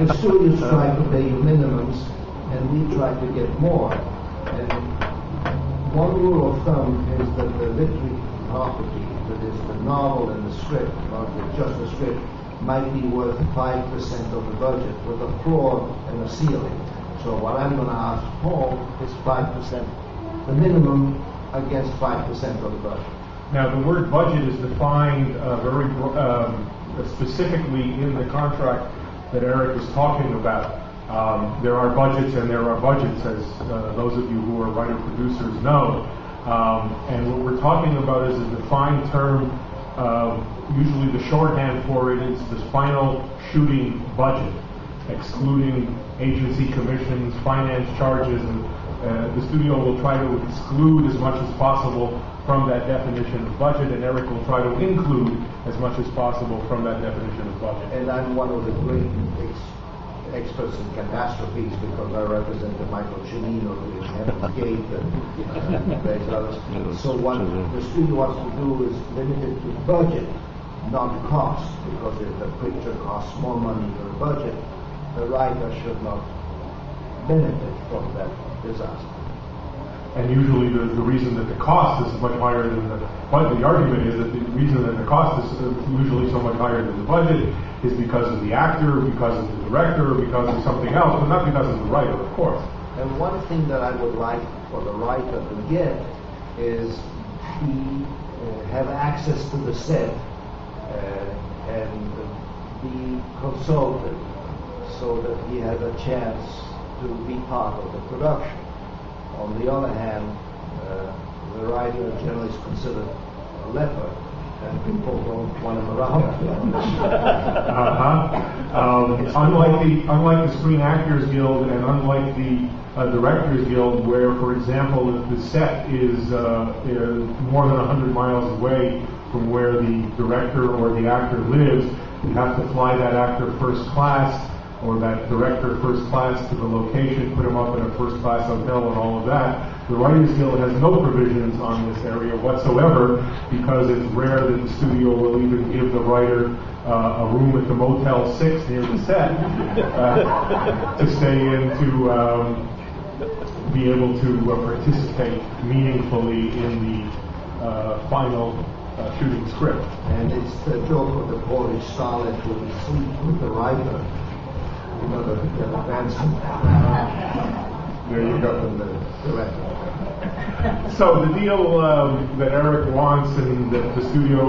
the studios try to pay you minimums, and we try to get more. And one rule of thumb is that the literary property, that is the novel and the script, not just the script, might be worth 5% of the budget, with a floor and a ceiling. So what I'm going to ask Paul is 5%, the minimum, against 5% of the budget. Now, the word budget is defined very specifically in the contract that Eric is talking about. There are budgets and there are budgets, as those of you who are writer-producers know. And what we're talking about is a defined term. Usually the shorthand for it is the final shooting budget, excluding agency commissions, finance charges, and the studio will try to exclude as much as possible from that definition of budget, and Eric will try to include as much as possible from that definition of budget. And I'm one of the great experts in catastrophes because I represent the Michael Cimino, the Heaven's Gate, and various others. So what the studio wants to do is limit it to budget, not cost, because if the picture costs more money than the budget, the writer should not benefit from that disaster. And usually the reason that the cost is much higher than the budget, the argument is that the reason that the cost is usually so much higher than the budget is because of the actor, because of the director, because of something else, but not because of the writer, of course. And one thing that I would like for the writer to get is have access to the set and be consulted so that he has a chance to be part of the production. On the other hand, the writer generally is considered a leper, and people don't want him around. Unlike the Screen Actors Guild and unlike the Directors Guild, where, for example, if the set is more than 100 miles away from where the director or the actor lives, you have to fly that actor first class or that director first class to the location, put him up in a first class hotel and all of that. The Writers Guild has no provisions on this area whatsoever because it's rare that the studio will even give the writer a room at the Motel 6 near the set to stay in to be able to participate meaningfully in the final shooting script. And it's the joke of the Polish starlet who will sleep with the writer. You know, the advancement. There you go. From the director. So the deal that Eric wants and that the studio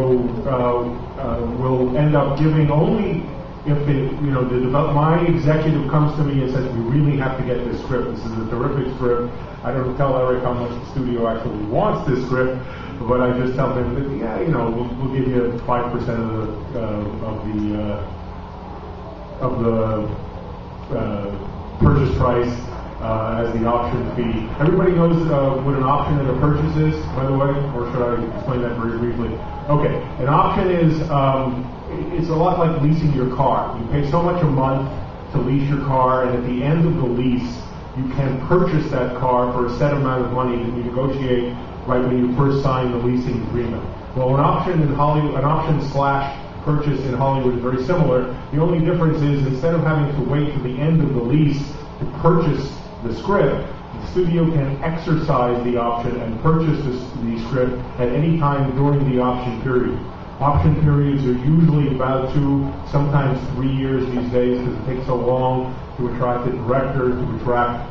will end up giving only if it, my executive comes to me and says, we really have to get this script. This is a terrific script. I don't tell Eric how much the studio actually wants this script, but I just tell him that, we'll give you 5% of the purchase price as the option fee. Everybody knows what an option and a purchase is, by the way, or should I explain that very briefly? Okay, an option is it's a lot like leasing your car. You pay so much a month to lease your car, and at the end of the lease, you can purchase that car for a set amount of money that you negotiate right when you first sign the leasing agreement. Well, an option in Hollywood, an option / purchase in Hollywood is very similar. The only difference is instead of having to wait to the end of the lease to purchase the script, the studio can exercise the option and purchase the script at any time during the option period. Option periods are usually about 2, sometimes 3 years these days because it takes so long to attract a director, to attract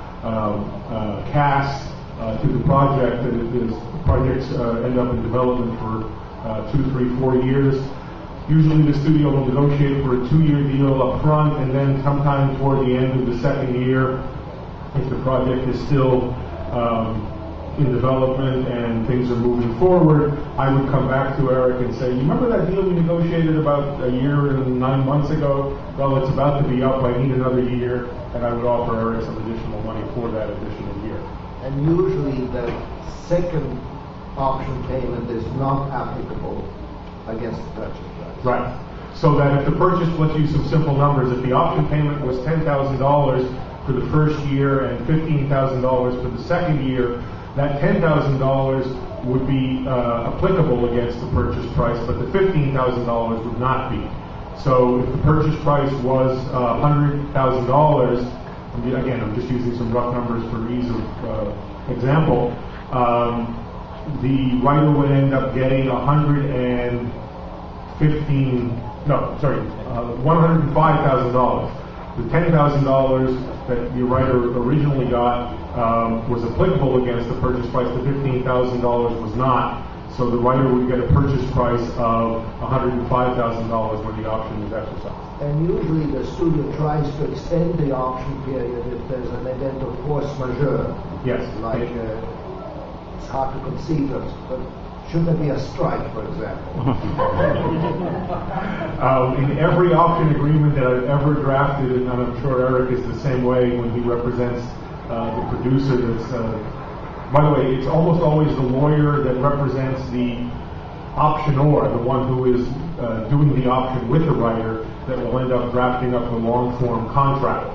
cast to the project that projects end up in development for 2, 3, 4 years. Usually the studio will negotiate for a 2-year deal up front, and then sometime toward the end of the second year, if the project is still in development and things are moving forward, I would come back to Eric and say, you remember that deal we negotiated about a year and 9 months ago? Well, it's about to be up, I need another year, and I would offer Eric some additional money for that additional year. And usually the second option payment is not applicable against the purchase price. Right. So that if the purchase, let's use some simple numbers, if the option payment was $10,000 for the first year and $15,000 for the second year, that $10,000 would be applicable against the purchase price, but the $15,000 would not be. So if the purchase price was $100,000, again, I'm just using some rough numbers for ease of example, the writer would end up getting $105,000. The $10,000 that the writer originally got was applicable against the purchase price. The $15,000 was not. So the writer would get a purchase price of $105,000 when the option was exercised. And usually the studio tries to extend the option period if there's an event of force majeure. Yes. Like, it's hard to conceive of, but shouldn't there be a strike, for example? In every option agreement that I've ever drafted, and I'm sure Eric is the same way when he represents the producer that's by the way, it's almost always the lawyer that represents the optionor, the one who is doing the option with the writer, that will end up drafting up the long-form contract.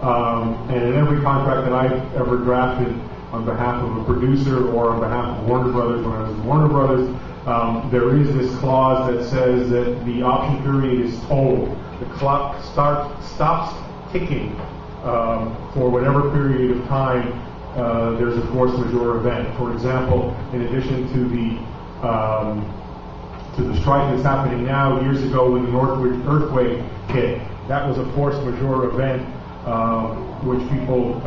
And in every contract that I've ever drafted on behalf of a producer or on behalf of Warner Brothers, when I was in Warner Brothers, there is this clause that says that the option period is told. The clock stops ticking for whatever period of time there's a force majeure event. For example, in addition to the strike that's happening now, years ago when the Northridge earthquake hit, that was a force majeure event, which people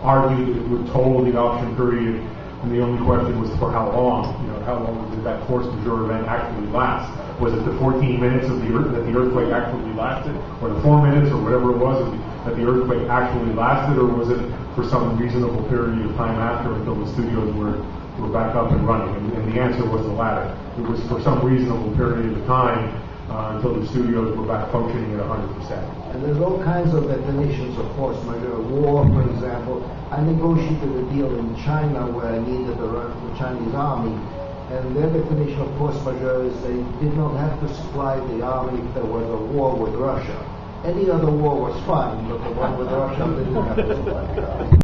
argued it would toll the option period, and the only question was for how long. You know, how long did that force majeure event actually last? Was it the 14 minutes of that the earthquake actually lasted, or the 4 minutes, or whatever it was that the earthquake actually lasted, or was it for some reasonable period of time after until the studios were back up and running? And the answer was the latter. It was for some reasonable period of time until the studios were back functioning at 100%. And there's all kinds of definitions of force majeure. War, for example. I negotiated a deal in China where I needed the Chinese army, and their definition of force majeure is they did not have to supply the army if there was a war with Russia. Any other war was fine, but the one with Russia, they didn't have to supply the army.